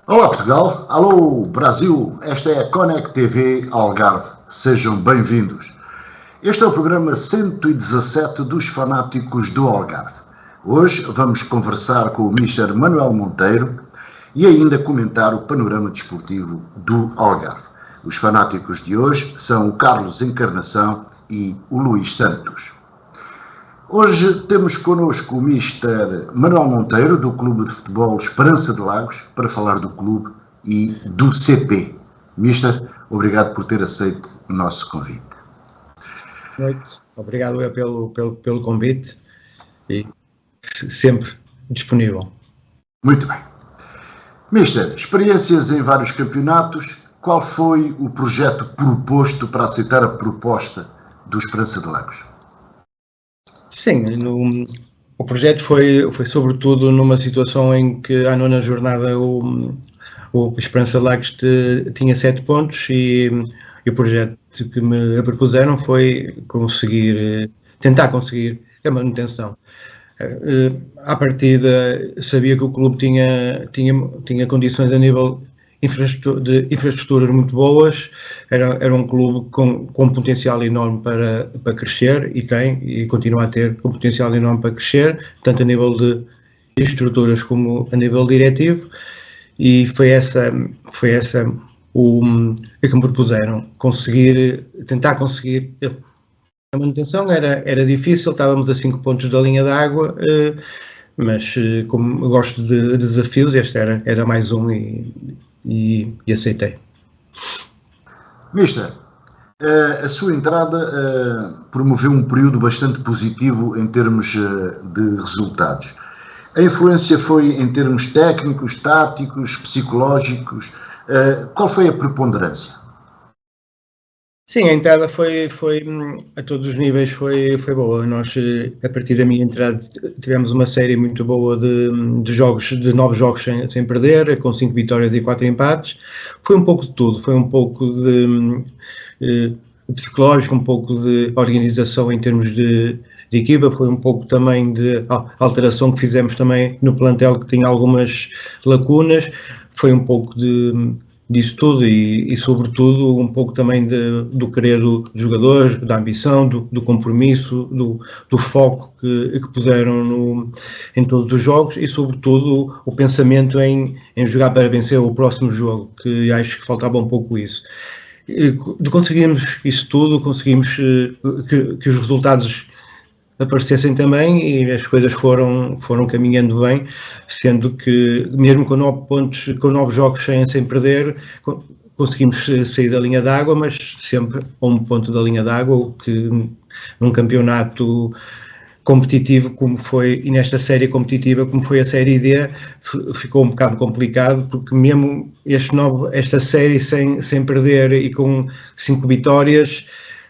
Olá Portugal, alô Brasil, esta é a Connect TV Algarve, sejam bem-vindos. Este é o programa 117 dos fanáticos do Algarve. Hoje vamos conversar com o Mr. Manuel Monteiro e ainda comentar o panorama desportivo do Algarve. Os fanáticos de hoje são o Carlos Encarnação e o Luís Santos. Hoje temos connosco o Mr. Manuel Monteiro, do Clube de Futebol Esperança de Lagos, para falar do clube e do CP. Mister, obrigado por ter aceito o nosso convite. Boa noite, obrigado pelo convite e sempre disponível. Muito bem. Mister, experiências em vários campeonatos, qual foi o projeto proposto para aceitar a proposta do Esperança de Lagos? Sim, o projeto foi sobretudo numa situação em que à nona jornada o Esperança de Lagos tinha 7 pontos e o projeto que me propuseram foi tentar conseguir a manutenção. À partida sabia que o clube tinha condições a nível de infraestruturas muito boas, era um clube com potencial enorme para crescer e continua a ter um potencial enorme para crescer, tanto a nível de estruturas como a nível diretivo, e foi essa a que me propuseram, tentar conseguir a manutenção. Era difícil, estávamos a 5 pontos da linha d'água, mas como eu gosto de desafios, este era mais um e aceitei. Mister, a sua entrada promoveu um período bastante positivo em termos de resultados. A influência foi em termos técnicos, táticos, psicológicos. Qual foi a preponderância? Sim, a entrada foi a todos os níveis foi boa. Nós, a partir da minha entrada, tivemos uma série muito boa de 9 jogos sem perder, com 5 vitórias e 4 empates. Foi um pouco de tudo, foi um pouco de psicológico, um pouco de organização em termos de equipa, foi um pouco também de alteração que fizemos também no plantel, que tinha algumas lacunas, foi um pouco disso tudo e sobretudo um pouco também do querer dos jogadores, da ambição, do compromisso, do foco que puseram em todos os jogos e sobretudo o pensamento em jogar para vencer o próximo jogo, que acho que faltava um pouco isso. Conseguimos isso tudo, conseguimos que os resultados aparecessem também e as coisas foram caminhando bem, sendo que mesmo com 9 pontos, com 9 jogos sem perder, conseguimos sair da linha d'água, mas sempre a 1 ponto da linha d'água, o que num campeonato competitivo como foi, e nesta série competitiva como foi a Série D, ficou um bocado complicado, porque mesmo esta série sem perder e com 5 vitórias,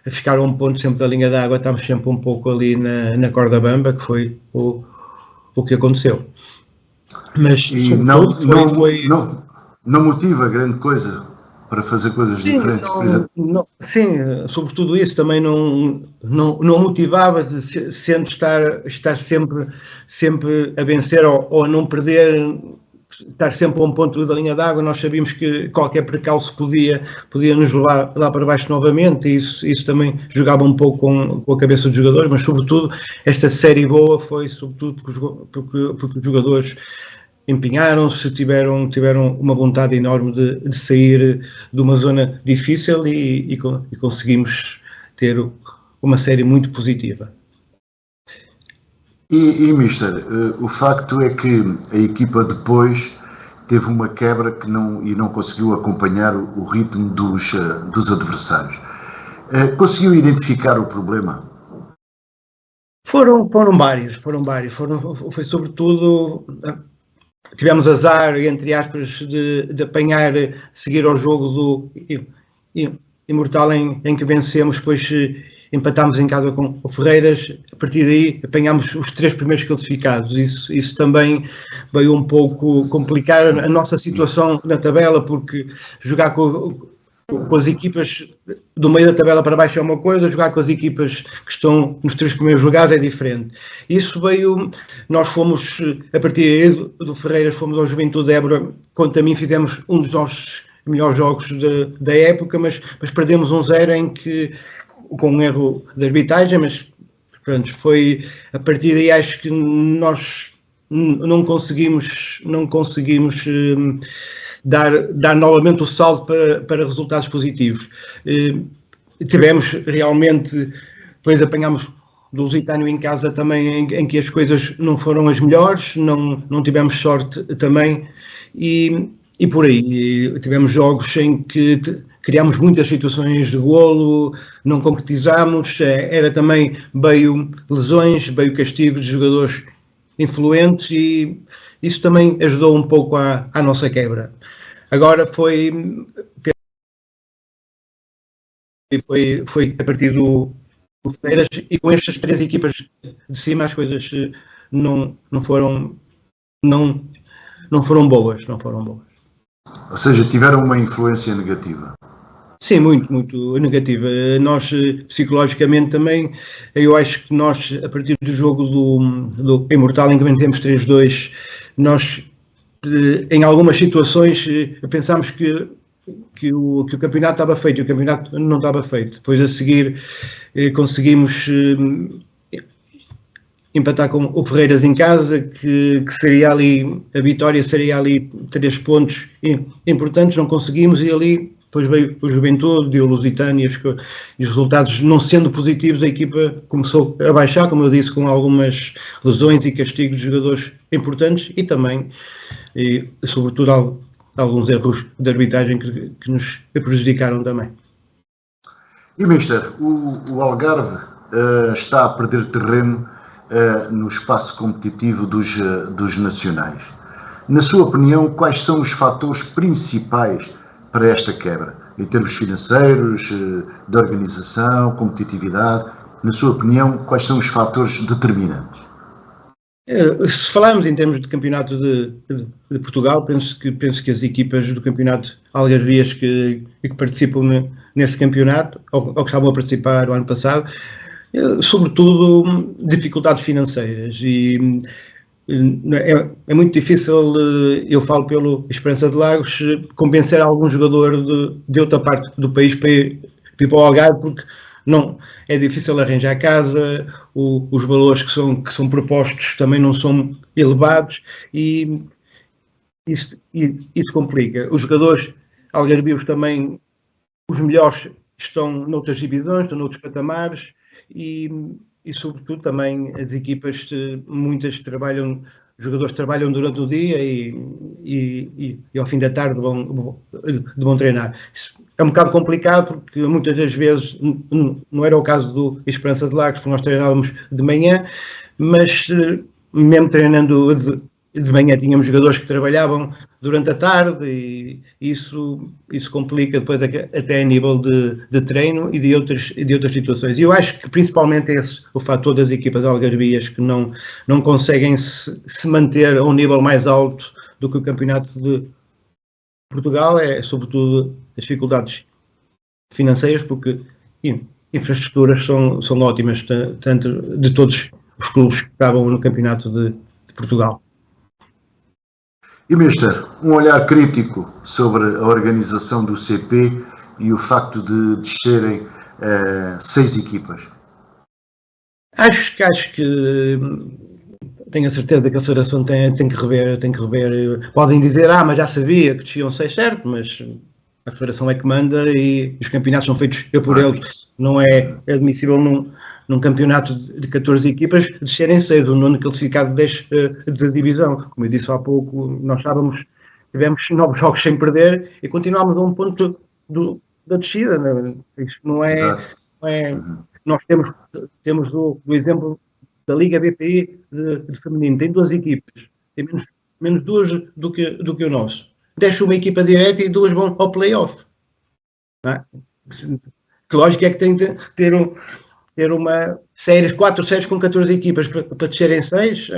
ficar a 1 ponto sempre da linha d'água, estamos sempre um pouco ali na corda bamba, que foi o que aconteceu. Mas não motiva grande coisa para fazer coisas diferentes, por exemplo? Sim, sobretudo isso também não motivava, sendo estar sempre a vencer ou a não perder, estar sempre a 1 ponto da linha d'água. Nós sabíamos que qualquer precalço podia nos levar lá para baixo novamente, e isso também jogava um pouco com a cabeça dos jogadores, mas sobretudo esta série boa foi sobretudo porque os jogadores empenharam-se, tiveram uma vontade enorme de sair de uma zona difícil e conseguimos ter uma série muito positiva. E Mister, o facto é que a equipa depois teve uma quebra e não conseguiu acompanhar o ritmo dos adversários. Conseguiu identificar o problema? Foram vários. Foi sobretudo, tivemos azar, entre aspas, de apanhar, seguir ao jogo do Imortal em que vencemos, depois empatámos em casa com o Ferreiras, a partir daí apanhámos os 3 primeiros classificados. Isso também veio um pouco complicar a nossa situação na tabela, porque jogar com com as equipas do meio da tabela para baixo é uma coisa, jogar com as equipas que estão nos 3 primeiros lugares é diferente. Isso veio, nós fomos, a partir do Ferreiras, fomos ao Juventude de Évora, quanto a mim fizemos um dos nossos melhores jogos da época, mas perdemos 1-0 em que, com um erro de arbitragem, mas pronto, foi a partir daí acho que nós não conseguimos dar novamente o salto para resultados positivos. Tivemos realmente, depois apanhámos do Lusitânio em casa também, em que as coisas não foram as melhores, não tivemos sorte também, e por aí. Tivemos jogos em que criámos muitas situações de golo, não concretizámos, era também, veio lesões, veio castigo de jogadores influentes, e isso também ajudou um pouco à nossa quebra. Agora foi a partir do Ferreiras, e com estas 3 equipas de cima as coisas não foram boas. Ou seja, tiveram uma influência negativa. Sim, muito negativa. Nós, psicologicamente também, eu acho que nós, a partir do jogo do Imortal, em que vencemos 3-2, nós, em algumas situações, pensámos que o campeonato estava feito, e o campeonato não estava feito. Depois, a seguir, conseguimos empatar com o Ferreiras em casa, que seria ali, a vitória seria ali 3 pontos importantes, não conseguimos, e ali depois veio o Juventude e o Lusitânia, e os resultados não sendo positivos, a equipa começou a baixar, como eu disse, com algumas lesões e castigos de jogadores importantes, e também, sobretudo, alguns erros de arbitragem que nos prejudicaram também. E, Mister, o Algarve está a perder terreno no espaço competitivo dos nacionais. Na sua opinião, quais são os fatores principais para esta quebra, em termos financeiros, de organização, competitividade? Na sua opinião, quais são os fatores determinantes? Se falarmos em termos de campeonato de Portugal, penso que as equipas do campeonato algarvias que participam nesse campeonato, ou que estavam a participar o ano passado, sobretudo dificuldades financeiras, e é muito difícil, eu falo pelo Esperança de Lagos, convencer algum jogador de outra parte do país para ir para o Algarve, porque não, é difícil arranjar casa, os valores que são propostos também não são elevados, e isso complica. Os jogadores algarvios também, os melhores, estão noutras divisões, estão noutros patamares, e sobretudo também as equipas, muitas os jogadores trabalham durante o dia e ao fim da tarde vão treinar. Isso é um bocado complicado, porque muitas das vezes não era o caso do Esperança de Lagos, porque nós treinávamos de manhã, mas mesmo treinando de manhã tínhamos jogadores que trabalhavam durante a tarde, e isso complica depois até a nível de treino e de outras situações. E eu acho que principalmente esse o fator das equipas algarvias, que não conseguem se manter a um nível mais alto do que o campeonato de Portugal, é sobretudo as dificuldades financeiras, porque infraestruturas são ótimas, tanto de todos os clubes que estavam no campeonato de Portugal. E, Mister, um olhar crítico sobre a organização do CP e o facto de descerem 6 equipas? Acho que tenho a certeza que a Federação tem que rever. Podem dizer, mas já sabia que desciam 6, certo, mas a Federação é que manda, e os campeonatos são feitos por eles. Não é admissível num campeonato de 14 equipas descerem 6, o nono classificado deixa da divisão. Como eu disse há pouco, nós tivemos 9 jogos sem perder e continuámos a um ponto da descida. Isto não é. Nós temos o exemplo da Liga BPI de feminino, tem 2 equipas, tem menos 2 do que o nosso. Deixa uma equipa direta e 2 vão ao play-off. Que lógica é que tem de ter uma série, 4 séries com 14 equipas para descerem 6?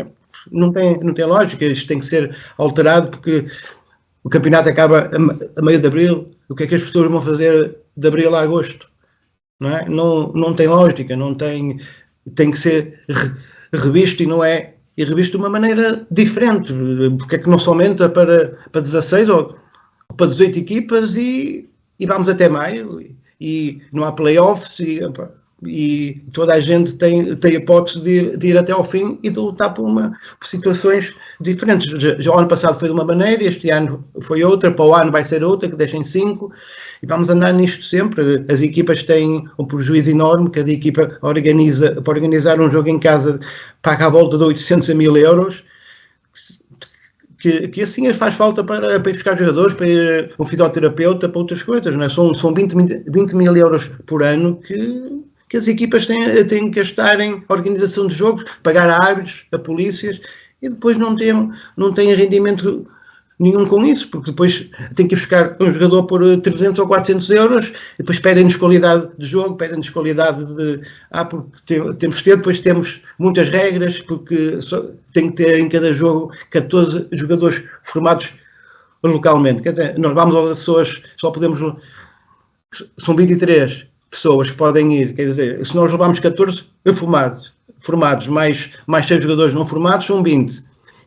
Não tem lógica. Isto tem que ser alterado, porque o campeonato acaba a meio de abril, o que é que as pessoas vão fazer de abril a agosto? Não é? Não tem lógica, tem que ser revisto e revisto de uma maneira diferente, porque é que não se aumenta para 16 ou para 18 equipas e vamos até maio e não há playoffs e toda a gente tem a hipótese de ir até ao fim e de lutar por situações diferentes. Já o ano passado foi de uma maneira, este ano foi outra, para o ano vai ser outra, que deixem 5, e vamos andar nisto sempre. As equipas têm um prejuízo enorme, cada equipa para organizar um jogo em casa paga à volta de 800 a 1000 euros, que assim faz falta para ir buscar jogadores, para ir um fisioterapeuta, para outras coisas, não é? São 20 mil euros por ano que as equipas têm que gastar em organização de jogos, pagar a árbitros, a polícias, e depois não têm rendimento nenhum com isso, porque depois tem que ir buscar um jogador por 300 ou 400 euros, e depois pedem-nos qualidade de jogo, pedem-nos qualidade porque temos que ter, depois temos muitas regras, porque tem que ter em cada jogo 14 jogadores formados localmente. Quer dizer, nós vamos aos Açores, são 23 pessoas que podem ir, quer dizer, se nós levarmos 14 formados mais 6 jogadores não formados, são 20.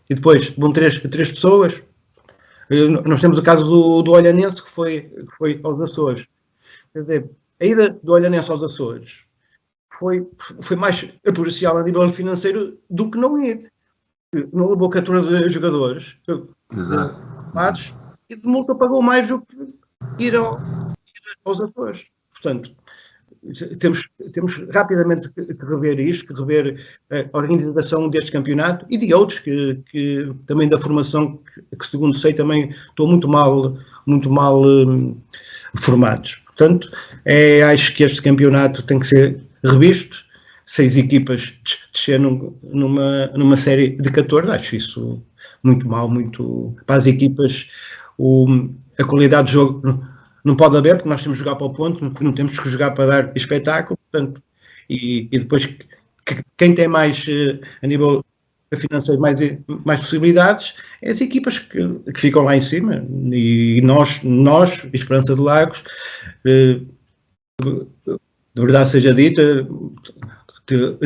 E depois vão 3 pessoas. Nós temos o caso do Olhanense que foi aos Açores. Quer dizer, a ida do Olhanense aos Açores foi mais prejudicial a nível financeiro do que não ir. Não levou 14 jogadores. Exato. E de multa pagou mais do que ir aos Açores. Portanto, temos rapidamente que rever isto, que rever a organização deste campeonato e de outros que também da formação, que segundo sei também estão muito mal formados. Portanto, acho que este campeonato tem que ser revisto, 6 equipas descer numa série de 14, acho isso muito mal, muito para as equipas, a qualidade de jogo não pode haver, porque nós temos que jogar para o ponto, não temos que jogar para dar espetáculo, portanto, e depois quem tem mais, a nível financeiro, mais possibilidades, é as equipas que ficam lá em cima, e nós Esperança de Lagos, de verdade seja dita,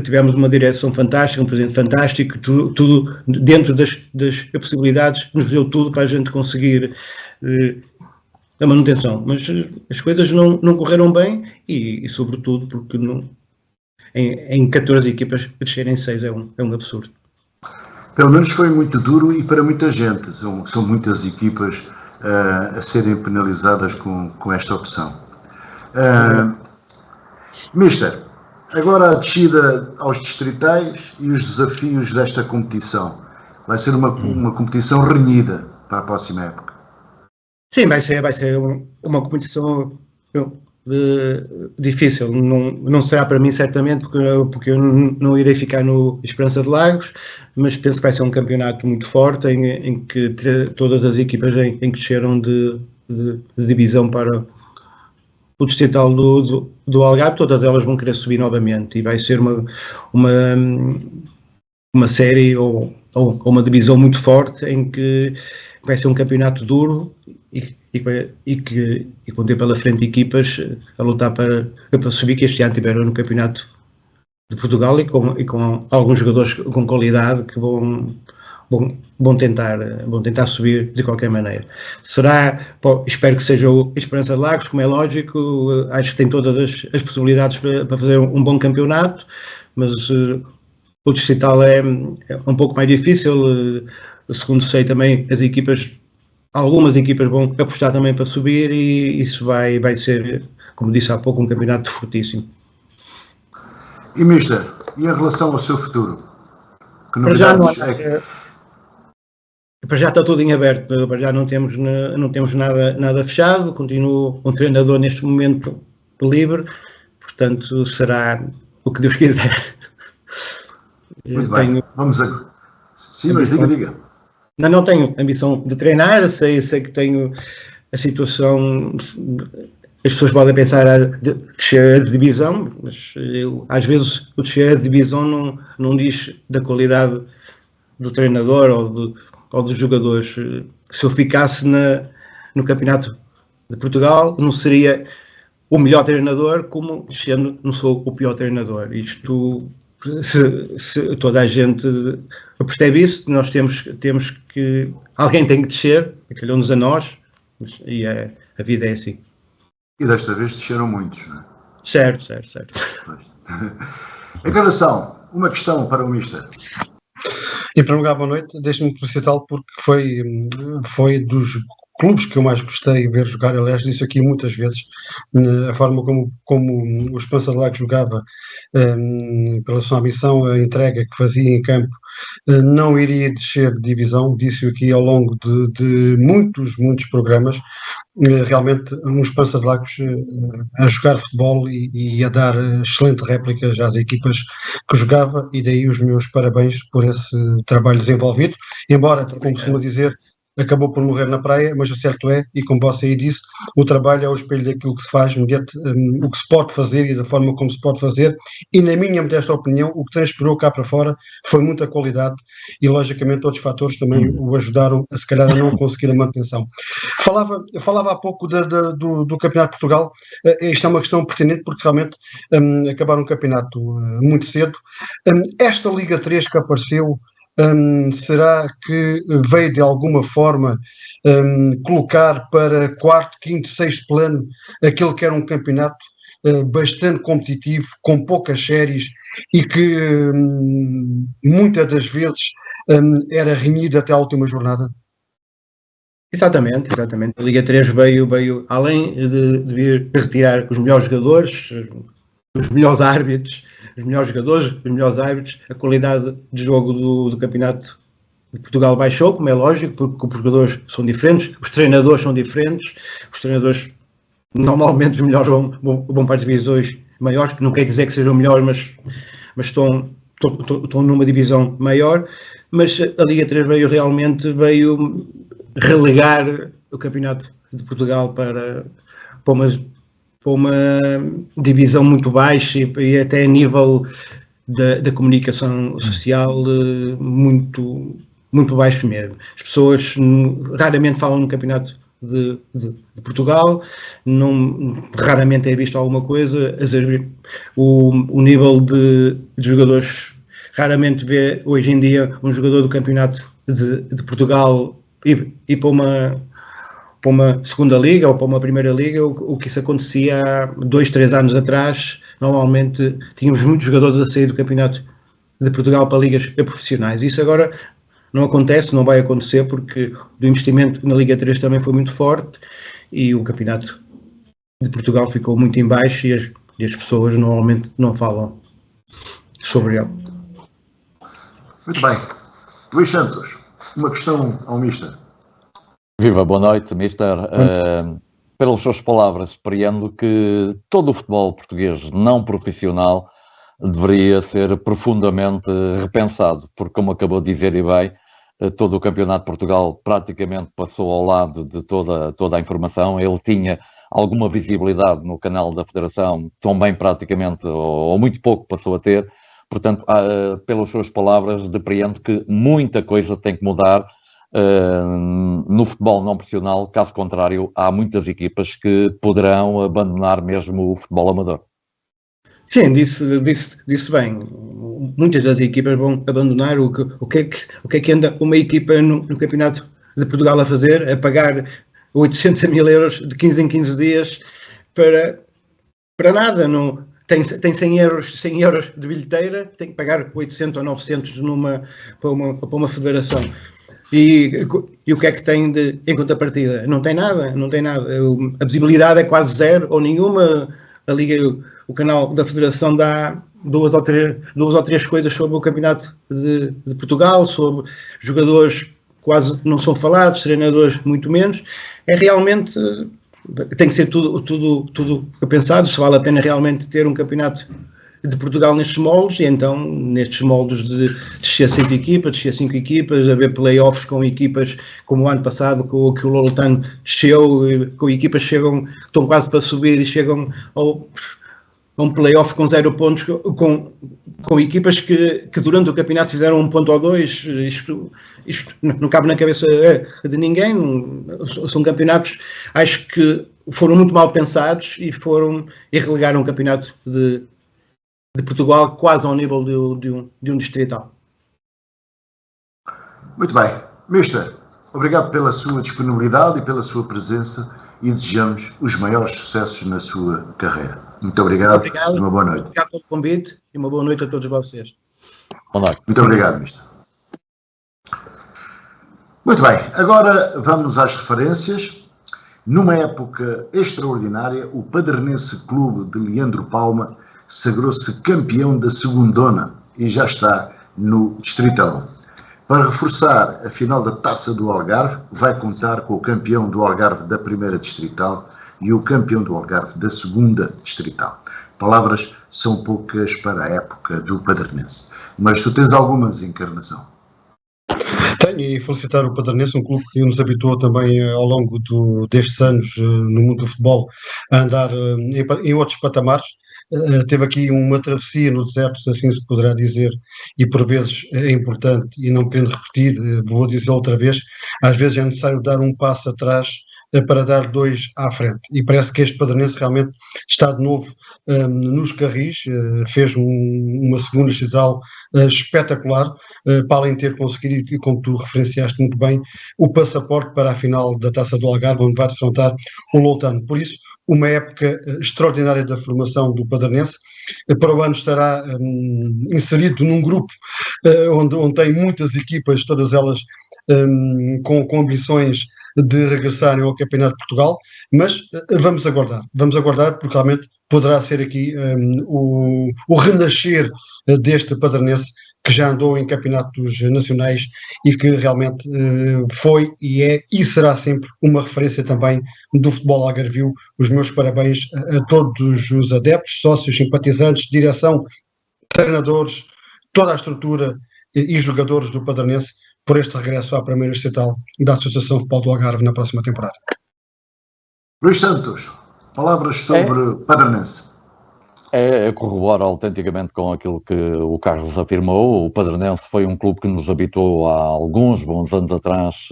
tivemos uma direção fantástica, um presidente fantástico, tudo dentro das possibilidades, nos deu tudo para a gente conseguir a manutenção, mas as coisas não correram bem e sobretudo porque em 14 equipas descerem 6 é um absurdo. Pelo menos foi muito duro e para muita gente, são muitas equipas a serem penalizadas com esta opção. Mister, agora a descida aos distritais e os desafios desta competição. Vai ser uma competição renhida para a próxima época. Sim, vai ser uma competição difícil. Não será para mim, certamente, porque eu não irei ficar no Esperança de Lagos, mas penso que vai ser um campeonato muito forte, em que todas as equipas em que desceram de divisão para o distrital do Algarve, todas elas vão querer subir novamente, e vai ser uma série ou uma divisão muito forte, em que vai ser um campeonato duro e com ter pela frente equipas a lutar para subir, que este ano tiveram no campeonato de Portugal e com alguns jogadores com qualidade que vão tentar subir de qualquer maneira. Espero que seja o Esperança de Lagos, como é lógico, acho que tem todas as possibilidades para fazer um bom campeonato, mas o distrital é um pouco mais difícil. Segundo sei também, algumas equipas vão apostar também para subir, e isso vai ser, como disse há pouco, um campeonato fortíssimo. E Mister, e em relação ao seu futuro? Que novidades para já está tudo em aberto, para já não temos nada fechado, continuo um treinador neste momento livre, portanto será o que Deus quiser. Muito bem, vamos agora. Sim, mas diga. Não tenho ambição de treinar, sei que tenho a situação, as pessoas podem pensar de descer de divisão, mas às vezes o descer de divisão não diz da qualidade do treinador ou dos jogadores. Se eu ficasse no campeonato de Portugal, não seria o melhor treinador, como sendo não sou o pior treinador. Isto, se toda a gente percebe isso, nós temos que, alguém tem que descer, calhou-nos a nós, e a vida é assim. E desta vez desceram muitos, não é? Certo. Encarnação, uma questão para o Mister. Em primeiro lugar, boa noite. Deixe-me felicitá-lo porque foi dos clubes que eu mais gostei de ver jogar. Aliás, disse aqui muitas vezes a forma como o Esperança de Lagos jogava, pela sua ambição, a entrega que fazia em campo, não iria descer de divisão. Disse-o aqui ao longo de muitos programas. Realmente um Esperança de Lagos a jogar futebol e a dar excelente réplicas às equipas que jogava, e daí os meus parabéns por esse trabalho desenvolvido, embora, como costuma dizer, acabou por morrer na praia, mas o certo é, e como você aí disse, o trabalho é o espelho daquilo que se faz, mediante o que se pode fazer e da forma como se pode fazer, e na minha modesta opinião, o que transpirou cá para fora foi muita qualidade e, logicamente, outros fatores também o ajudaram, se calhar, a não conseguir a manutenção. Falava há pouco do Campeonato de Portugal. Isto é uma questão pertinente porque realmente acabaram o campeonato muito cedo. Esta Liga 3 que apareceu, será que veio de alguma forma colocar para quarto, quinto, sexto plano aquele que era um campeonato bastante competitivo, com poucas séries e que muitas das vezes era renhido até à última jornada? Exatamente. A Liga 3 veio além de vir retirar os melhores jogadores, os melhores árbitros, os melhores jogadores, os melhores árbitros, a qualidade de jogo do Campeonato de Portugal baixou, como é lógico, porque os jogadores são diferentes, os treinadores são diferentes, os treinadores normalmente os melhores vão para as divisões maiores, que não quer dizer que sejam melhores, mas estão numa divisão maior, mas a Liga 3 veio relegar o Campeonato de Portugal para uma divisão muito baixa e até a nível da comunicação social muito baixo mesmo. As pessoas raramente falam no Campeonato de Portugal, raramente é visto alguma coisa. O nível de jogadores, raramente vê hoje em dia um jogador do Campeonato de Portugal ir para uma segunda liga ou para uma primeira liga. O que isso acontecia há 2, 3 anos atrás. Normalmente tínhamos muitos jogadores a sair do Campeonato de Portugal para ligas profissionais. Isso agora não acontece, não vai acontecer, porque o investimento na Liga 3 também foi muito forte e o Campeonato de Portugal ficou muito em baixo e as pessoas normalmente não falam sobre ele. Muito bem. Luís Santos, uma questão ao Mister. Viva, boa noite, Mister. Pelas suas palavras, compreendo que todo o futebol português não profissional deveria ser profundamente repensado, porque, como acabou de dizer e bem, todo o Campeonato de Portugal praticamente passou ao lado de toda a informação. Ele tinha alguma visibilidade no canal da Federação, também praticamente, ou muito pouco, passou a ter. Portanto, pelas suas palavras, depreendo que muita coisa tem que mudar no futebol não profissional. Caso contrário, há muitas equipas que poderão abandonar mesmo o futebol amador. Sim, disse bem. Muitas das equipas vão abandonar. O que é que anda uma equipa no Campeonato de Portugal a fazer? A pagar 800 a 1000 euros de 15 em 15 dias para nada. Não, tem 100 euros de bilheteira, tem que pagar 800 ou 900 para uma federação. E o que é que tem em contrapartida? Não tem nada. A visibilidade é quase zero ou nenhuma. A Liga, o canal da Federação dá duas ou três coisas sobre o Campeonato de Portugal, sobre jogadores quase não são falados, treinadores muito menos. É realmente, tem que ser tudo pensado, se vale a pena realmente ter um Campeonato de Portugal nestes moldes, e então nestes moldes de descer 5 equipas, descer 5 equipas, haver playoffs com equipas como o ano passado, com que o Lolotano desceu, com equipas que estão quase para subir e chegam um play-off com 0 pontos, com equipas que durante o campeonato fizeram 1 ponto ou 2. Isto não cabe na cabeça de ninguém. São campeonatos, acho que foram muito mal pensados e relegaram o campeonato de Portugal quase ao nível de um distrital. Muito bem. Mister, obrigado pela sua disponibilidade e pela sua presença e desejamos os maiores sucessos na sua carreira. Muito obrigado e uma boa noite. Obrigado pelo convite e uma boa noite a todos vocês. Boa noite. Muito obrigado, Mister. Muito bem, agora vamos às referências. Numa época extraordinária, o Padernense Clube de Leandro Palma sagrou-se campeão da Segundona e já está no Distritalão. Para reforçar a final da Taça do Algarve, vai contar com o campeão do Algarve da Primeira Distrital e o campeão do Algarve da Segunda Distrital. Palavras são poucas para a época do Padernense, mas tu tens algumas, Encarnação. Tenho, e felicitar o Padernense, um clube que nos habituou também ao longo destes anos no mundo do futebol a andar em outros patamares. Teve aqui uma travessia no deserto, se assim se poderá dizer, e por vezes é importante, e não querendo repetir, vou dizer outra vez, às vezes é necessário dar um passo atrás para dar 2 à frente, e parece que este Padernense realmente está de novo nos carris, fez uma segunda distrital espetacular, para além de ter conseguido, e como tu referenciaste muito bem, o passaporte para a final da Taça do Algarve, onde vai defrontar o Loutano. Por isso, uma época extraordinária da formação do Padernense. Para o ano estará inserido num grupo onde tem muitas equipas, todas elas com ambições de regressarem ao Campeonato de Portugal, mas vamos aguardar porque realmente poderá ser aqui o renascer deste Padernense que já andou em campeonatos nacionais e que realmente foi e é e será sempre uma referência também do futebol algarvio. Os meus parabéns a todos os adeptos, sócios, simpatizantes, direção, treinadores, toda a estrutura e jogadores do Padernense por este regresso à primeira distrital da Associação Futebol do Algarve na próxima temporada. Luís Santos, palavras sobre Padernense. Corroboro autenticamente com aquilo que o Carlos afirmou. O Padernense foi um clube que nos habituou há alguns bons anos atrás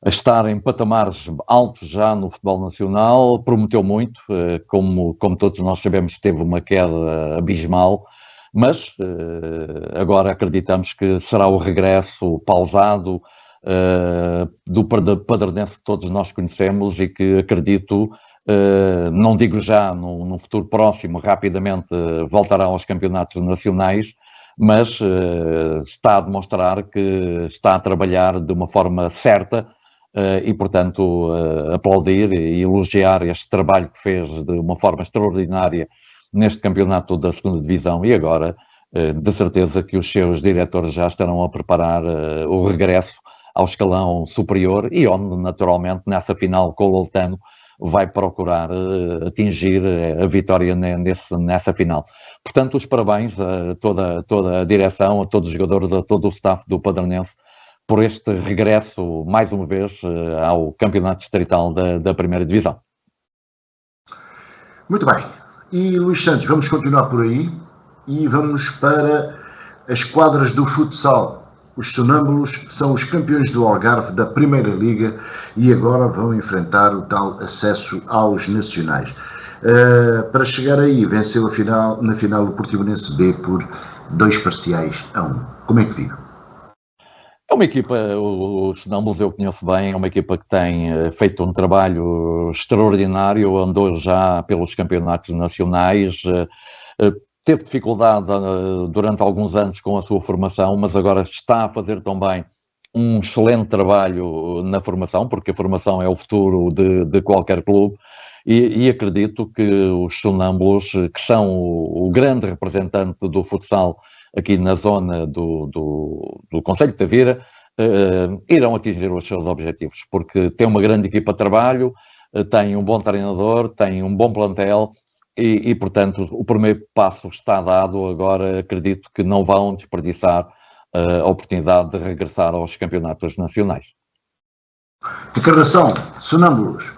a estar em patamares altos já no futebol nacional. Prometeu muito, como todos nós sabemos, teve uma queda abismal, mas agora acreditamos que será o regresso pausado do Padernense que todos nós conhecemos e que acredito, não digo já num futuro próximo, rapidamente voltará aos campeonatos nacionais, mas está a demonstrar que está a trabalhar de uma forma certa e, portanto, aplaudir e elogiar este trabalho que fez de uma forma extraordinária neste campeonato da segunda divisão e agora, de certeza que os seus diretores já estarão a preparar o regresso ao escalão superior e onde, naturalmente, nessa final com o Loutano, vai procurar atingir a vitória nessa final. Portanto, os parabéns a toda a direção, a todos os jogadores, a todo o staff do Padernense por este regresso, mais uma vez, ao campeonato distrital da primeira divisão. Muito bem. E, Luís Santos, vamos continuar por aí e vamos para as quadras do futsal. Os sonâmbulos são os campeões do Algarve da Primeira Liga e agora vão enfrentar o tal acesso aos nacionais. Para chegar aí, venceu na final o Portimonense B por 2-1. Como é que viu? É uma equipa, os sonâmbulos eu conheço bem, é uma equipa que tem feito um trabalho extraordinário, andou já pelos campeonatos nacionais, teve dificuldade durante alguns anos com a sua formação, mas agora está a fazer também um excelente trabalho na formação, porque a formação é o futuro de qualquer clube, e acredito que os sonâmbulos, que são o grande representante do futsal aqui na zona do Concelho de Tavira, irão atingir os seus objetivos, porque tem uma grande equipa de trabalho, tem um bom treinador, tem um bom plantel, e, portanto, o primeiro passo está dado. Agora acredito que não vão desperdiçar a oportunidade de regressar aos campeonatos nacionais. Encarnação, sonâmbulos.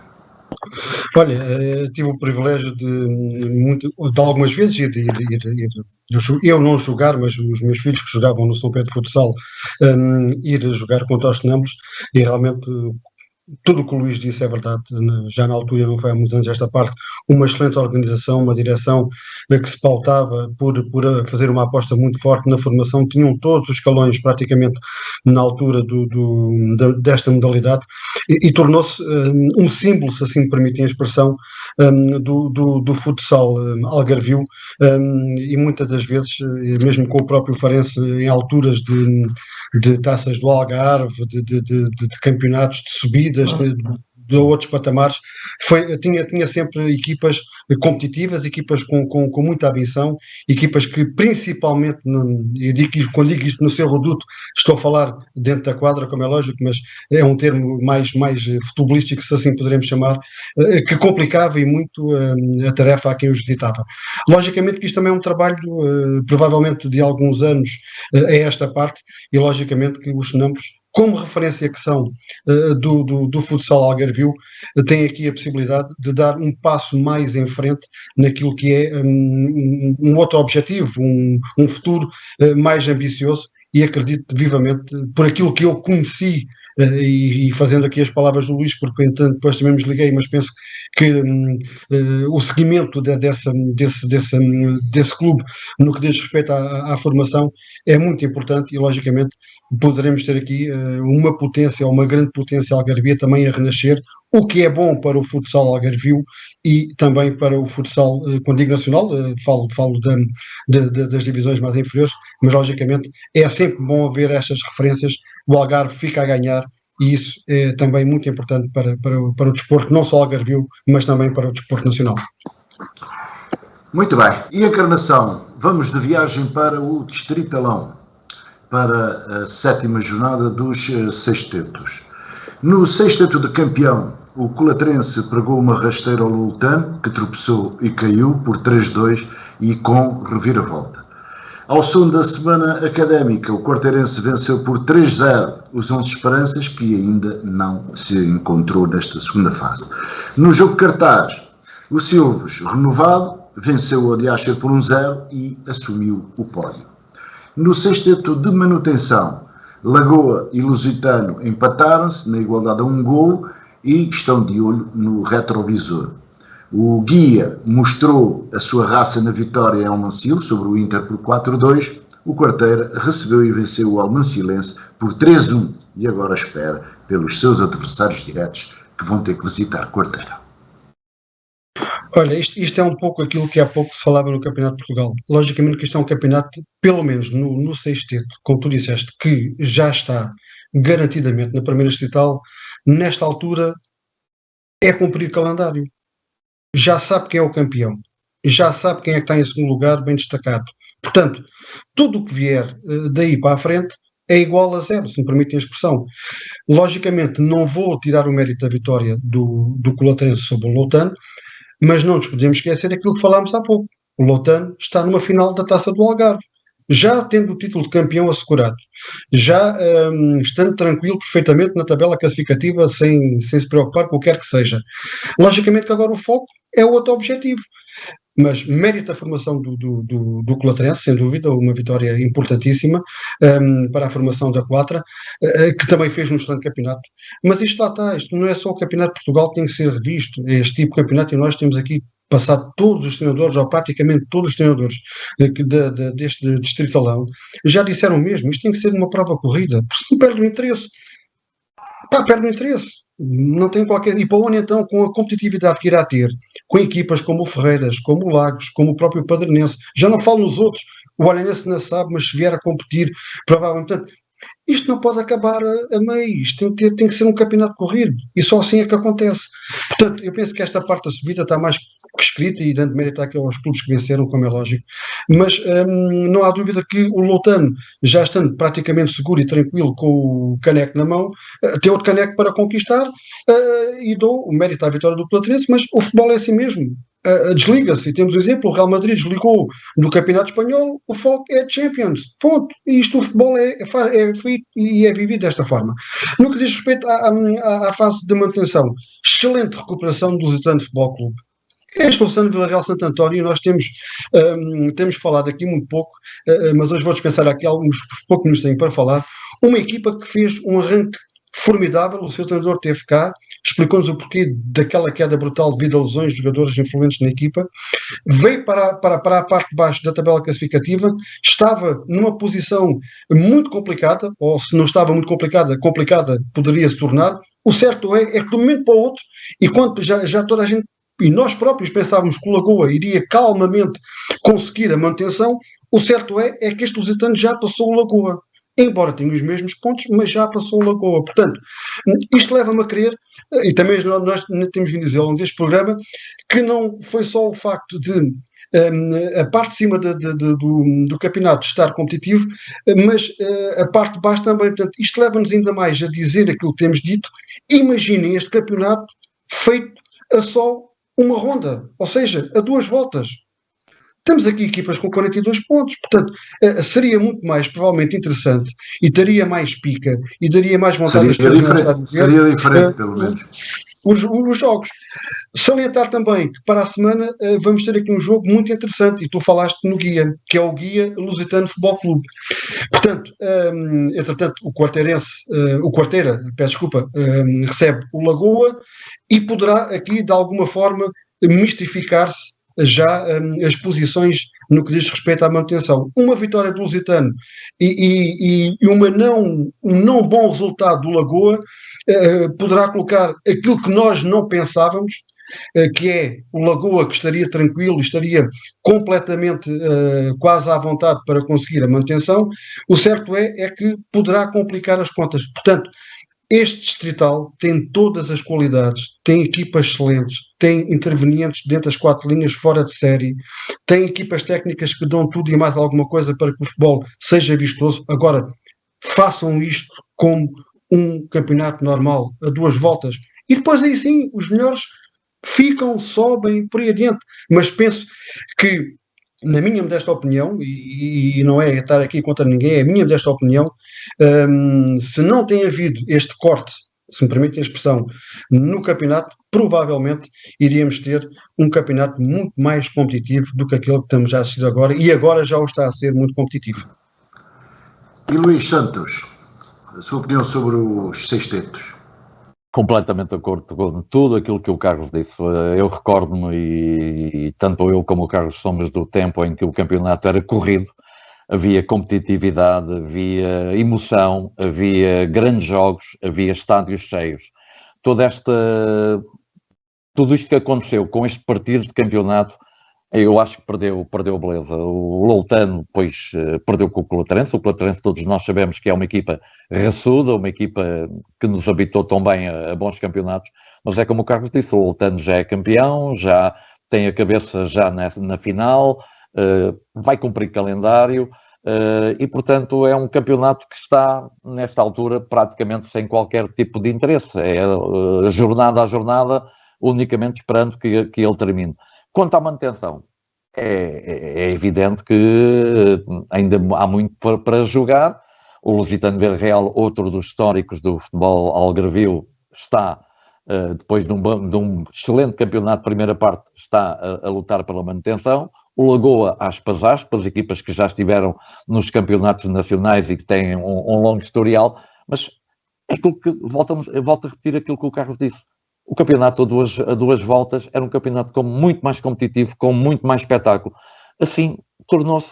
Olha, tive o privilégio de algumas vezes eu não jogar, mas os meus filhos que jogavam no São Pedro Futsal, ir jogar contra os Sonâmbulos, e realmente tudo o que o Luís disse é verdade. Já na altura, não foi há muitos anos esta parte, uma excelente organização, uma direção que se pautava por fazer uma aposta muito forte na formação. Tinham todos os escalões praticamente na altura desta modalidade, e tornou-se um símbolo, se assim me permitem a expressão, do futsal algarvio, e muitas das vezes, mesmo com o próprio Farense em alturas de taças do Algarve, de campeonatos de subidas, de outros patamares, tinha sempre equipas competitivas, equipas com muita ambição, equipas que principalmente, quando digo isto no seu reduto, estou a falar dentro da quadra, como é lógico, mas é um termo mais futebolístico, se assim poderemos chamar, que complicava e muito a tarefa a quem os visitava. Logicamente que isto também é um trabalho, provavelmente de alguns anos a esta parte, e logicamente que os Sonâmbulos, como referência que são do futsal algarvio, têm aqui a possibilidade de dar um passo mais em frente naquilo que é um outro objetivo, um futuro mais ambicioso, e acredito vivamente, por aquilo que eu conheci, e fazendo aqui as palavras do Luís, porque entanto depois também me desliguei, mas penso que o seguimento desse clube no que diz respeito à formação é muito importante, e logicamente poderemos ter aqui uma potência, uma grande potência algarvia também a renascer, o que é bom para o futsal algarvio e também para o futsal, quando digo nacional, falo das divisões mais inferiores, mas logicamente é sempre bom haver estas referências. O Algarve fica a ganhar, e isso é também muito importante para o desporto, não só algarvio, mas também para o desporto nacional. Muito bem. E Encarnação, vamos de viagem para o Distritalão, para a 7ª jornada dos sextetos. No sexteto de campeão, o colatrense pregou uma rasteira ao Loltano, que tropeçou e caiu por 3-2 e com reviravolta. Ao som da semana académica, o quarteirense venceu por 3-0 os 11 Esperanças, que ainda não se encontrou nesta segunda fase. No jogo cartaz, o Silves, renovado, venceu o Odiacher por 1-0 e assumiu o pódio. No sexteto de manutenção, Lagoa e Lusitano empataram-se na igualdade a 1 golo e estão de olho no retrovisor. O Guia mostrou a sua raça na vitória em Almancil sobre o Inter por 4-2. O Quarteira recebeu e venceu o Almancilense por 3-1 e agora espera pelos seus adversários diretos, que vão ter que visitar Quarteira. Olha, isto é um pouco aquilo que há pouco se falava no Campeonato de Portugal. Logicamente que isto é um campeonato, pelo menos no sexteto, como tu disseste, que já está garantidamente na primeira distrital. Nesta altura é cumprir calendário. Já sabe quem é o campeão, já sabe quem é que está em segundo lugar, bem destacado. Portanto, tudo o que vier daí para a frente é igual a 0, se me permitem a expressão. Logicamente, não vou tirar o mérito da vitória do Colatrense sobre o Loltano, mas não nos podemos esquecer aquilo que falámos há pouco. O Loltano está numa final da Taça do Algarve, já tendo o título de campeão assegurado, já estando tranquilo perfeitamente na tabela classificativa, sem se preocupar com o que quer que seja. Logicamente que agora o foco é outro objetivo, mas mérito a formação do Colatrense, sem dúvida, uma vitória importantíssima para a formação da Quatra, que também fez um excelente campeonato. Mas isto lá está, isto não é só o Campeonato de Portugal que tem que ser revisto, é este tipo de campeonato, e nós temos aqui passado todos os treinadores, ou praticamente todos os treinadores deste distritalão, já disseram mesmo, isto tem que ser uma prova corrida, porque se não perde o interesse. Perde o interesse. Não tem qualquer... E para onde então, com a competitividade que irá ter, com equipas como o Ferreiras, como o Lagos, como o próprio Padrenense, já não falo nos outros, o Olhanense não sabe, mas se vier a competir, provavelmente... Portanto, isto não pode acabar a meio, isto tem que ser um campeonato corrido, e só assim é que acontece. Portanto, eu penso que esta parte da subida está mais que escrita, e dando mérito àqueles clubes que venceram, como é lógico, mas não há dúvida que o Loltano, já estando praticamente seguro e tranquilo com o caneco na mão, tem outro caneco para conquistar, e dou o mérito à vitória do Colatrense, mas o futebol é assim mesmo. desliga-se. E temos o exemplo, o Real Madrid desligou do Campeonato Espanhol, o foco é Champions. Ponto. E isto, o futebol é feito e é vivido desta forma. No que diz respeito à fase de manutenção, excelente recuperação do Lusitano Futebol Clube. É a expulsão do Vila Real Santo António, nós temos falado aqui muito pouco, mas hoje vou dispensar aqui alguns poucos minutos tenho para falar. Uma equipa que fez um arranque formidável, o seu treinador teve cá, explicou-nos o porquê daquela queda brutal devido a lesões de jogadores influentes na equipa, veio para a parte de baixo da tabela classificativa, estava numa posição muito complicada, ou se não estava muito complicada poderia se tornar. O certo é que de um momento para o outro, e quando já toda a gente, e nós próprios pensávamos que o Lagoa iria calmamente conseguir a manutenção, o certo é que este Lusitano já passou o Lagoa. Embora tenha os mesmos pontos, mas já passou o Lagoa. Portanto, isto leva-me a crer, e também nós temos vindo a dizer ao longo deste programa, que não foi só o facto de a parte de cima do campeonato estar competitivo, mas a parte de baixo também. Portanto, isto leva-nos ainda mais a dizer aquilo que temos dito. Imaginem este campeonato feito a só uma ronda, ou seja, a 2 voltas. Temos aqui equipas com 42 pontos, portanto, seria muito mais, provavelmente, interessante e daria mais pica e daria mais vontade seria diferente, pelo menos. Os jogos. Salientar também que para a semana vamos ter aqui um jogo muito interessante, e tu falaste no guia, que é o Guia Lusitano Futebol Clube. Portanto, entretanto, o Quarteira, recebe o Lagoa e poderá aqui, de alguma forma, mistificar-se já as posições no que diz respeito à manutenção. Uma vitória do Lusitano e um não bom resultado do Lagoa poderá colocar aquilo que nós não pensávamos, que é o Lagoa que estaria tranquilo, estaria completamente quase à vontade para conseguir a manutenção. O certo é que poderá complicar as contas. Portanto, este distrital tem todas as qualidades, tem equipas excelentes, tem intervenientes dentro das 4 linhas fora de série, tem equipas técnicas que dão tudo e mais alguma coisa para que o futebol seja vistoso. Agora, façam isto como um campeonato normal, a 2 voltas, e depois aí sim, os melhores ficam, sobem por aí adiante. Mas penso que, na minha modesta opinião, e não é estar aqui contra ninguém, é a minha modesta opinião, se não tem havido este corte, se me permitem a expressão, no campeonato, provavelmente iríamos ter um campeonato muito mais competitivo do que aquele que estamos a assistir agora, e agora já o está a ser muito competitivo. E Luís Santos, a sua opinião sobre os sextetos? Completamente de acordo com tudo aquilo que o Carlos disse. Eu recordo-me, e tanto eu como o Carlos somos do tempo em que o campeonato era corrido, havia competitividade, havia emoção, havia grandes jogos, havia estádios cheios. Tudo isto que aconteceu com este partido de campeonato, eu acho que perdeu beleza. O Loutano depois perdeu com o Colaterense. O Colaterense, todos nós sabemos que é uma equipa raçuda, uma equipa que nos habitou tão bem a bons campeonatos, mas é como o Carlos disse, o Loutano já é campeão, já tem a cabeça já na final, vai cumprir calendário, e portanto é um campeonato que está nesta altura praticamente sem qualquer tipo de interesse, é jornada a jornada, unicamente esperando que ele termine. Quanto à manutenção, é evidente que ainda há muito para jogar. O Lusitano Verde Real, outro dos históricos do futebol algarvio, está, depois de um excelente campeonato de primeira parte, está a lutar pela manutenção. O Lagoa, aspas, equipas que já estiveram nos campeonatos nacionais e que têm um longo historial, mas é aquilo que, volto a repetir aquilo que o Carlos disse. O campeonato a duas voltas era um campeonato muito mais competitivo, com muito mais espetáculo. Assim, tornou-se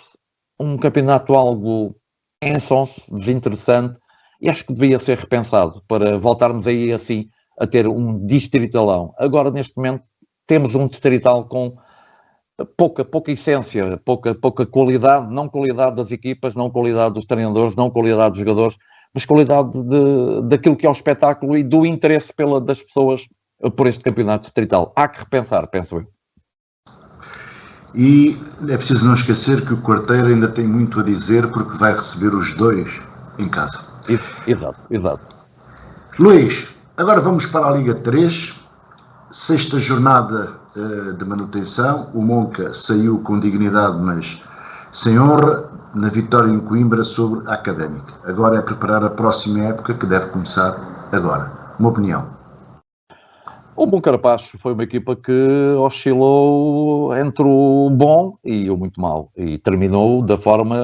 um campeonato algo insonso, desinteressante, e acho que devia ser repensado para voltarmos aí assim a ter um distritalão. Agora, neste momento, temos um distrital com pouca essência, pouca qualidade, não qualidade das equipas, não qualidade dos treinadores, não qualidade dos jogadores, mas qualidade daquilo que é o espetáculo e do interesse das pessoas por este campeonato distrital. Há que repensar, penso eu. E é preciso não esquecer que o Quarteiro ainda tem muito a dizer, porque vai receber os 2 em casa. Exato. Luís, agora vamos para a Liga 3, 6ª jornada de manutenção. O Monca saiu com dignidade, mas sem honra, na vitória em Coimbra sobre a Académica. Agora é preparar a próxima época, que deve começar agora. Uma opinião. O Bom Carapaz foi uma equipa que oscilou entre o bom e o muito mau, e terminou da forma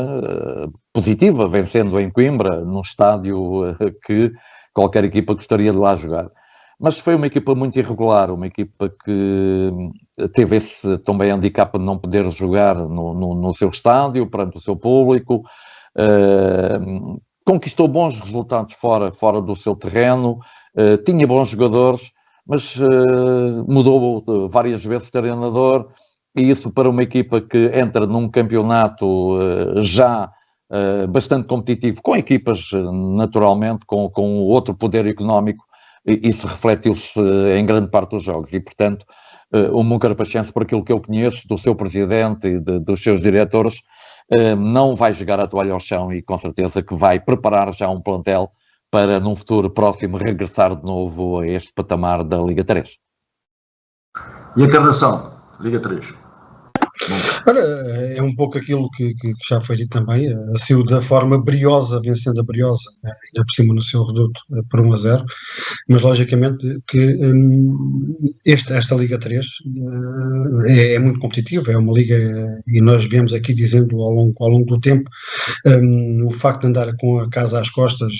positiva, vencendo em Coimbra, num estádio que qualquer equipa gostaria de lá jogar. Mas foi uma equipa muito irregular, uma equipa que teve esse também handicap de não poder jogar no seu estádio, perante o seu público, conquistou bons resultados fora do seu terreno, tinha bons jogadores, mas mudou várias vezes de treinador, e isso para uma equipa que entra num campeonato já bastante competitivo, com equipas naturalmente com outro poder económico, isso refletiu-se em grande parte dos jogos, e portanto o Moncarapachense, por aquilo que eu conheço do seu presidente e dos seus diretores, não vai jogar a toalha ao chão, e com certeza que vai preparar já um plantel para, num futuro próximo, regressar de novo a este patamar da Liga 3. E a Encarnação, Liga 3? Ora, é um pouco aquilo que já foi dito também, saiu da forma briosa, vencendo a Briosa, ainda por cima no seu reduto, por 1-0, mas logicamente que esta Liga 3 é muito competitiva, é uma liga, e nós viemos aqui dizendo ao longo do tempo, o facto de andar com a casa às costas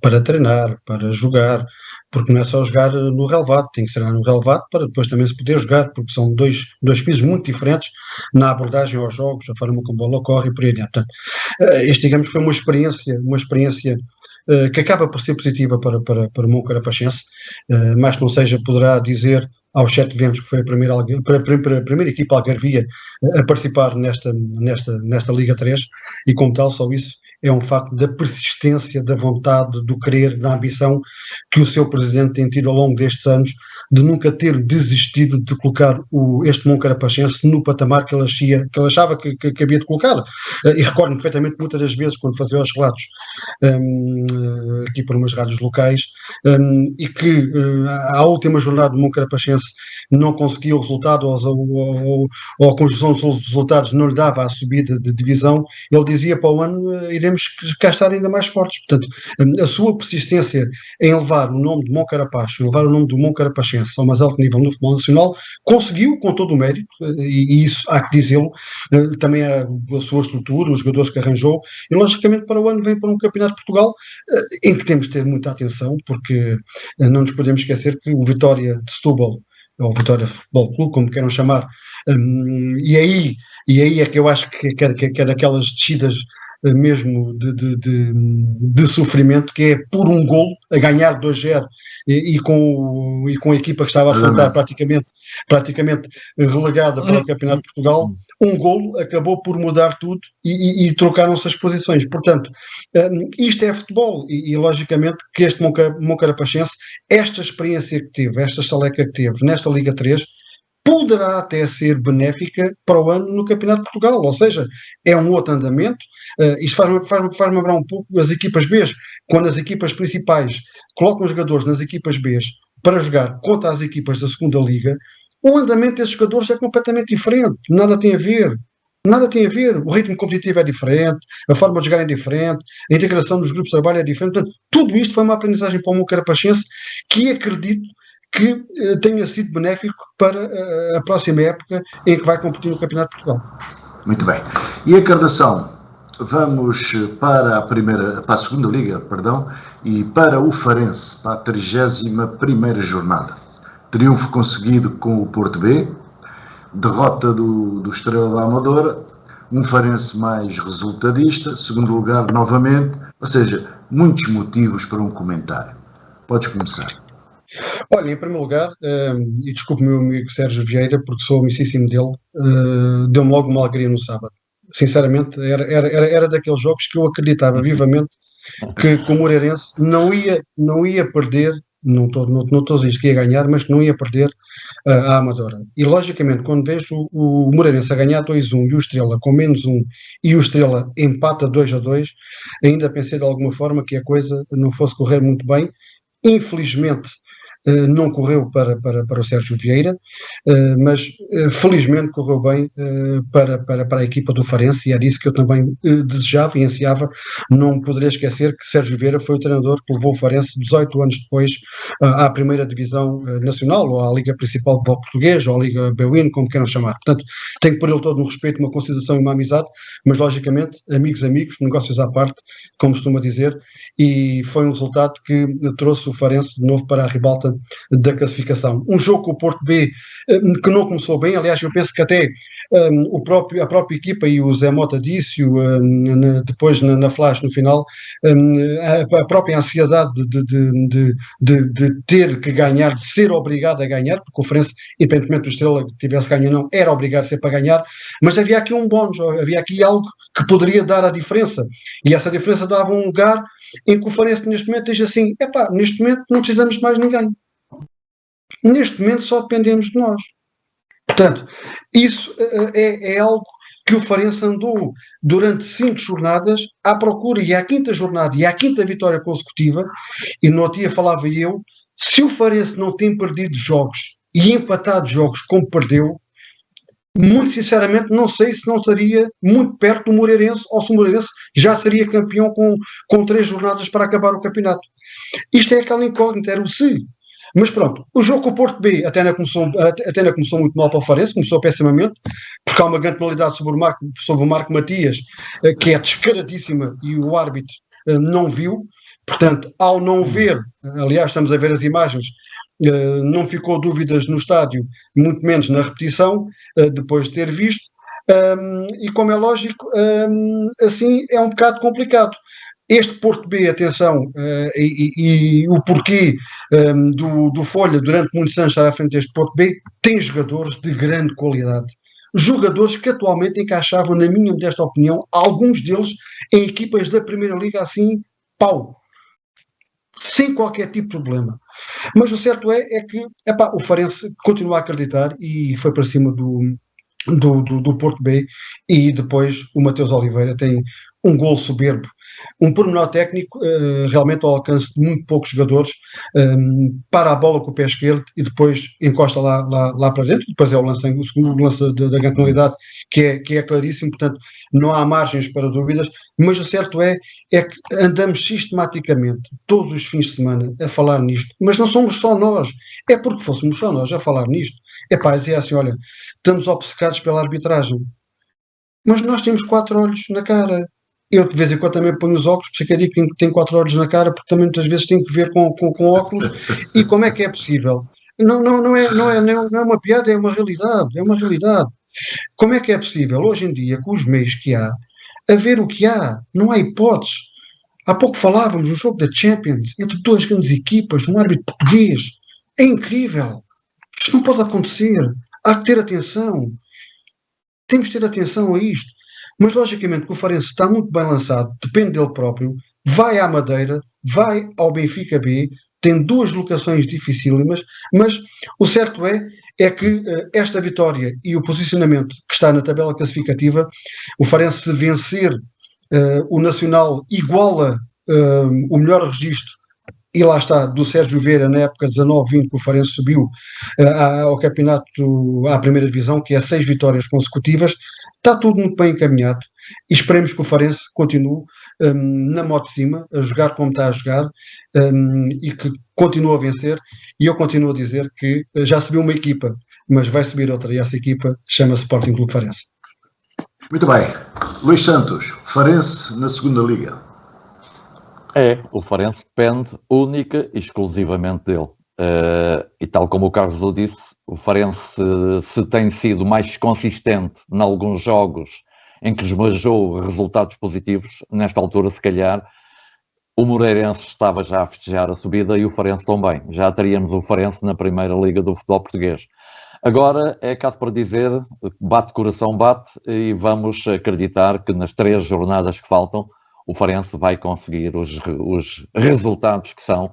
para treinar, para jogar, porque não é só jogar no relevado, tem que ser no relevado para depois também se poder jogar, porque são dois pisos muito diferentes na abordagem aos jogos, a forma como a bola ocorre e por aí adiante. Portanto, este, digamos, foi uma experiência que acaba por ser positiva para o Moncarapachense, mas que não seja, poderá dizer aos 7 ventos que foi a primeira equipa algarvia a participar nesta Liga 3, e como tal, só isso é um facto da persistência, da vontade, do querer, da ambição que o seu presidente tem tido ao longo destes anos, de nunca ter desistido de colocar este Moncarapachense no patamar que ele achava que havia de colocar. E recordo-me perfeitamente muitas das vezes quando fazia os relatos aqui por umas rádios locais, e que à última jornada do Moncarapachense não conseguia o resultado, ou a conjunção dos resultados não lhe dava a subida de divisão, ele dizia: para o ano iremos cá estar ainda mais fortes. Portanto, a sua persistência em levar o nome de Moncarapaz, em levar o nome do Moncarapachense ao mais alto nível no futebol nacional, conseguiu com todo o mérito, e isso há que dizê-lo, também a sua estrutura, os jogadores que arranjou, e logicamente para o ano vem para um Campeonato de Portugal em que temos de ter muita atenção, porque não nos podemos esquecer que o Vitória de Setúbal, ou Vitória Futebol Clube, como queiram chamar, e aí é que eu acho que é daquelas descidas mesmo de sofrimento, que é por um golo, a ganhar 2-0 e com a equipa que estava a afrontar praticamente relegada para o Campeonato de Portugal, um golo acabou por mudar tudo e trocaram-se as posições. Portanto, isto é futebol, e logicamente que este Moncarapachense, esta experiência que teve, esta estaleca que teve nesta Liga 3, poderá até ser benéfica para o ano no Campeonato de Portugal, ou seja, é um outro andamento. Isto faz-me lembrar um pouco as equipas B, quando as equipas principais colocam os jogadores nas equipas B para jogar contra as equipas da segunda liga, o andamento desses jogadores é completamente diferente, nada tem a ver, o ritmo competitivo é diferente, a forma de jogar é diferente, a integração dos grupos de trabalho é diferente. Portanto, tudo isto foi uma aprendizagem para o Moncarapachense, que acredito que tenha sido benéfico para a próxima época em que vai competir no Campeonato de Portugal. Muito bem. E a Encarnação, vamos para a segunda liga, e para o Farense, para a 31ª jornada. Triunfo conseguido com o Porto B, derrota do Estrela da Amadora, um Farense mais resultadista, segundo lugar novamente, ou seja, muitos motivos para um comentário. Podes começar. Olha, em primeiro lugar, e desculpe o meu amigo Sérgio Vieira, porque sou amicíssimo dele, deu-me logo uma alegria no sábado. Sinceramente, era daqueles jogos que eu acreditava vivamente que o Moreirense não ia perder, não estou a dizer que ia ganhar, mas que não ia perder a Amadora. E logicamente, quando vejo o Moreirense a ganhar 2-1 e o Estrela com -1 e o Estrela empata 2-2, ainda pensei de alguma forma que a coisa não fosse correr muito bem. Infelizmente, não correu para o Sérgio Vieira, mas felizmente correu bem para a equipa do Farense, e era isso que eu também desejava e ansiava. Não poderia esquecer que Sérgio Vieira foi o treinador que levou o Farense 18 anos depois à primeira divisão nacional, ou à Liga Principal de Futebol Português, ou à Liga Bwin, como queiram chamar. Portanto, tenho por ele todo um respeito, uma consideração e uma amizade, mas logicamente, amigos, negócios à parte, como costuma dizer, e foi um resultado que trouxe o Farense de novo para a ribalta da classificação. Um jogo com o Porto B que não começou bem, aliás, eu penso que até a própria equipa, e o Zé Mota disse depois na flash no final, a própria ansiedade de ter que ganhar, de ser obrigado a ganhar, porque o Farense, independentemente do Estrela que tivesse ganho ou não, era obrigado a ser para ganhar, mas havia aqui um bónus, havia aqui algo que poderia dar a diferença, e essa diferença dava um lugar em que o Farense neste momento diz assim, neste momento não precisamos de mais ninguém. Neste momento só dependemos de nós. Portanto, isso é algo que o Farense andou durante 5 jornadas à procura, e à 5ª jornada e à 5ª vitória consecutiva, e no outro dia falava eu, se o Farense não tem perdido jogos e empatado jogos como perdeu, muito sinceramente não sei se não estaria muito perto do Moreirense, ou se o Moreirense já seria campeão com 3 jornadas para acabar o campeonato. Isto é aquela incógnita, era o se. Mas pronto, o jogo com o Porto B até ainda começou muito mal para o Farense, começou pessimamente, porque há uma grande penalidade sobre o Marco Matias, que é descaradíssima, e o árbitro não viu. Portanto, ao não ver, aliás, estamos a ver as imagens, não ficou dúvidas no estádio, muito menos na repetição, depois de ter visto, e como é lógico, assim é um bocado complicado. Este Porto B, atenção, e o porquê do Folha durante muitos anos estar à frente deste Porto B, tem jogadores de grande qualidade. Jogadores que atualmente encaixavam, na minha modesta opinião, alguns deles em equipas da Primeira Liga assim, sem qualquer tipo de problema. Mas o certo é que o Farense continua a acreditar e foi para cima do Porto B, e depois o Mateus Oliveira tem um gol soberbo, um pormenor técnico realmente ao alcance de muito poucos jogadores, para a bola com o pé esquerdo e depois encosta lá para dentro. Depois é o segundo lance da grande penalidade, que é claríssimo, portanto não há margens para dúvidas, mas o certo é que andamos sistematicamente todos os fins de semana a falar nisto, mas não somos só nós, é porque fôssemos só nós a falar nisto, dizer assim, olha, estamos obcecados pela arbitragem, mas nós temos 4 olhos na cara. Eu de vez em quando também ponho os óculos, porque digo que tenho 4 olhos na cara, porque também muitas vezes tenho que ver com óculos. E como é que é possível? Não é uma piada, é uma realidade. Como é que é possível, hoje em dia, com os meios que há, a ver o que há? Não há hipóteses. Há pouco falávamos do jogo da Champions, entre 2 grandes equipas, um árbitro português. É incrível. Isto não pode acontecer. Há que ter atenção. Temos de ter atenção a isto. Mas logicamente que o Farense está muito bem lançado, depende dele próprio, vai à Madeira, vai ao Benfica B, tem 2 locações dificílimas, mas o certo é que esta vitória e o posicionamento que está na tabela classificativa, o Farense, se vencer o Nacional, iguala o melhor registro, e lá está, do Sérgio Vieira na época 19-20, que o Farense subiu ao campeonato, à primeira divisão, que é 6 vitórias consecutivas. Está tudo muito bem encaminhado e esperemos que o Farense continue na moto de cima, a jogar como está a jogar, e que continue a vencer. E eu continuo a dizer que já subiu uma equipa, mas vai subir outra, e essa equipa chama-se Sporting Clube Farense. Muito bem. Luís Santos, Farense na segunda Liga. O Farense depende única e exclusivamente dele. E tal como o Carlos o disse, o Farense, se tem sido mais consistente em alguns jogos em que esbanjou resultados positivos, nesta altura, se calhar, o Moreirense estava já a festejar a subida e o Farense também. Já teríamos o Farense na Primeira Liga do futebol português. Agora, é caso para dizer, bate coração, bate, e vamos acreditar que nas 3 jornadas que faltam, o Farense vai conseguir os resultados que são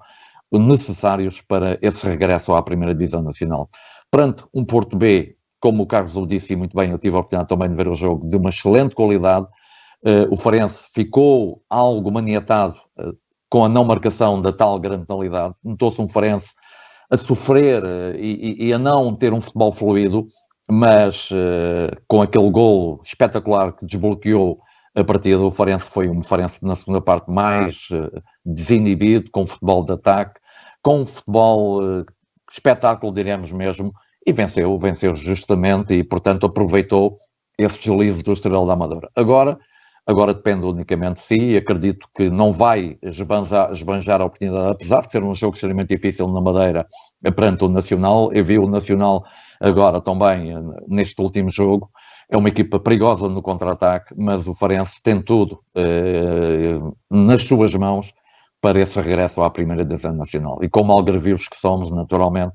necessários para esse regresso à Primeira Divisão Nacional. Perante um Porto B, como o Carlos o disse, e muito bem, eu tive a oportunidade também de ver o jogo, de uma excelente qualidade. O Farense ficou algo maniatado com a não marcação da tal grande penalidade. Notou-se um Farense a sofrer e a não ter um futebol fluido, mas com aquele gol espetacular que desbloqueou a partida, o Farense foi um Farense na segunda parte mais desinibido, com futebol de ataque, com um futebol espetáculo, diremos mesmo, e venceu justamente e, portanto, aproveitou esse deslize do Estrela da Amadora. Agora depende unicamente de si e acredito que não vai esbanjar a oportunidade, apesar de ser um jogo extremamente difícil na Madeira perante o Nacional. Eu vi o Nacional agora também neste último jogo. É uma equipa perigosa no contra-ataque, mas o Farense tem tudo nas suas mãos para esse regresso à primeira divisão nacional. E como algarvios que somos, naturalmente,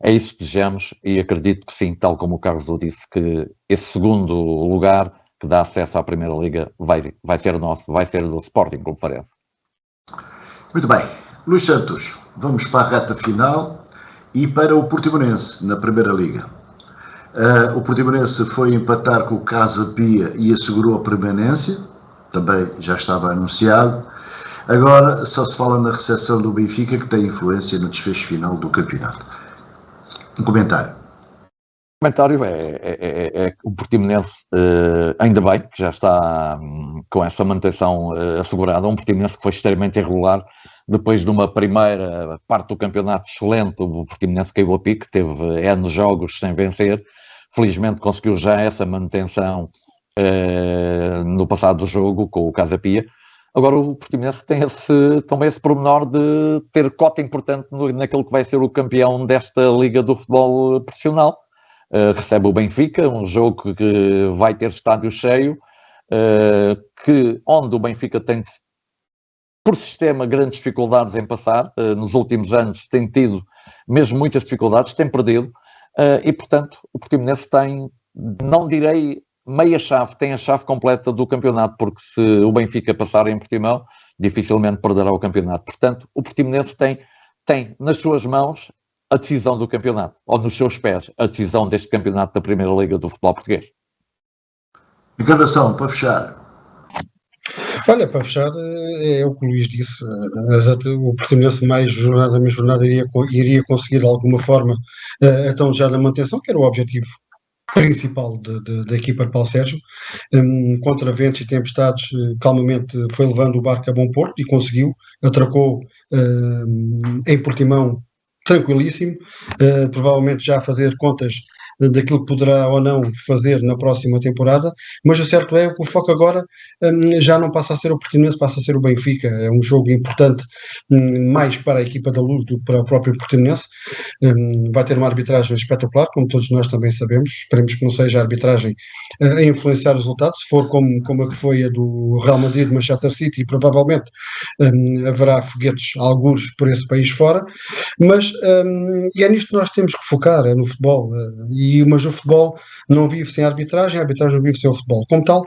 é isso que desejamos e acredito que sim, tal como o Carlos disse, que esse segundo lugar que dá acesso à Primeira Liga vai ser nosso, vai ser do Sporting Clube Farense. Muito bem. Luís Santos, vamos para a reta final e para o Portimonense na Primeira Liga. O Portimonense foi empatar com o Casa Pia e assegurou a permanência, também já estava anunciado. Agora só se fala na recepção do Benfica, que tem influência no desfecho final do campeonato. Um comentário. O comentário é o Portimonense, ainda bem que já está com essa manutenção assegurada, um Portimonense que foi extremamente irregular. Depois de uma primeira parte do campeonato excelente, o Portimonense caiu a pique, teve N jogos sem vencer. Felizmente conseguiu já essa manutenção no passado jogo com o Casa Pia. Agora o Portimonense tem também esse pormenor de ter cota importante naquilo que vai ser o campeão desta Liga do Futebol Profissional. Recebe o Benfica, um jogo que vai ter estádio cheio, onde o Benfica tem, por sistema, grandes dificuldades em passar. Nos últimos anos tem tido mesmo muitas dificuldades, tem perdido. E, portanto, o Portimonense tem, não direi meia chave, tem a chave completa do campeonato, porque se o Benfica passar em Portimão, dificilmente perderá o campeonato. Portanto, o Portimonense tem nas suas mãos a decisão do campeonato, ou nos seus pés, a decisão deste campeonato da Primeira Liga do futebol português. Encarnação, para fechar. Olha, para fechar, é o que o Luís disse. O Portimonense mais jornada a jornada iria conseguir de alguma forma, então já na manutenção, que era o objetivo principal da equipa de Paulo Sérgio. Contra ventos e tempestades, calmamente foi levando o barco a bom porto e conseguiu, atracou em Portimão tranquilíssimo, provavelmente já a fazer contas daquilo que poderá ou não fazer na próxima temporada, mas o certo é que o foco agora já não passa a ser o Portimonense, passa a ser o Benfica. É um jogo importante mais para a equipa da Luz do que para o próprio Portimonense. Vai ter uma arbitragem espetacular, como todos nós também sabemos. Esperemos que não seja a arbitragem a influenciar os resultados. Se for como a que foi a do Real Madrid, Manchester City, provavelmente haverá foguetes algures por esse país fora, mas e é nisto que nós temos que focar, é no futebol. Mas o futebol não vive sem a arbitragem não vive sem o futebol. Como tal,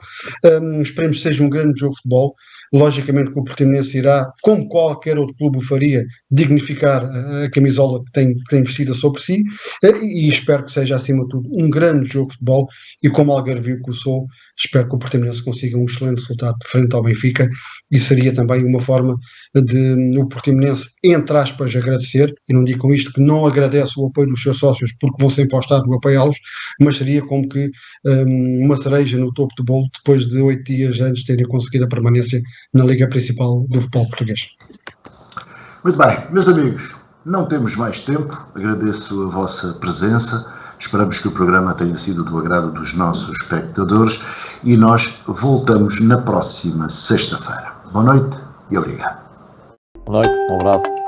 esperemos que seja um grande jogo de futebol. Logicamente que o Portimonense irá, como qualquer outro clube o faria, dignificar a camisola que tem vestida sobre si, e espero que seja, acima de tudo, um grande jogo de futebol, e como algarvio que eu sou, espero que o Portimonense consiga um excelente resultado frente ao Benfica, e seria também uma forma de o Portimonense, entre aspas, agradecer, e não digo com isto que não agradece o apoio dos seus sócios, porque vão sempre ao estádio apoiá-los, mas seria como que uma cereja no topo do bolo, depois de 8 dias antes de terem conseguido a permanência na Liga Principal do futebol português. Muito bem, meus amigos, não temos mais tempo, agradeço a vossa presença, esperamos que o programa tenha sido do agrado dos nossos espectadores e nós voltamos na próxima sexta-feira. Boa noite e obrigado. Boa noite, um abraço.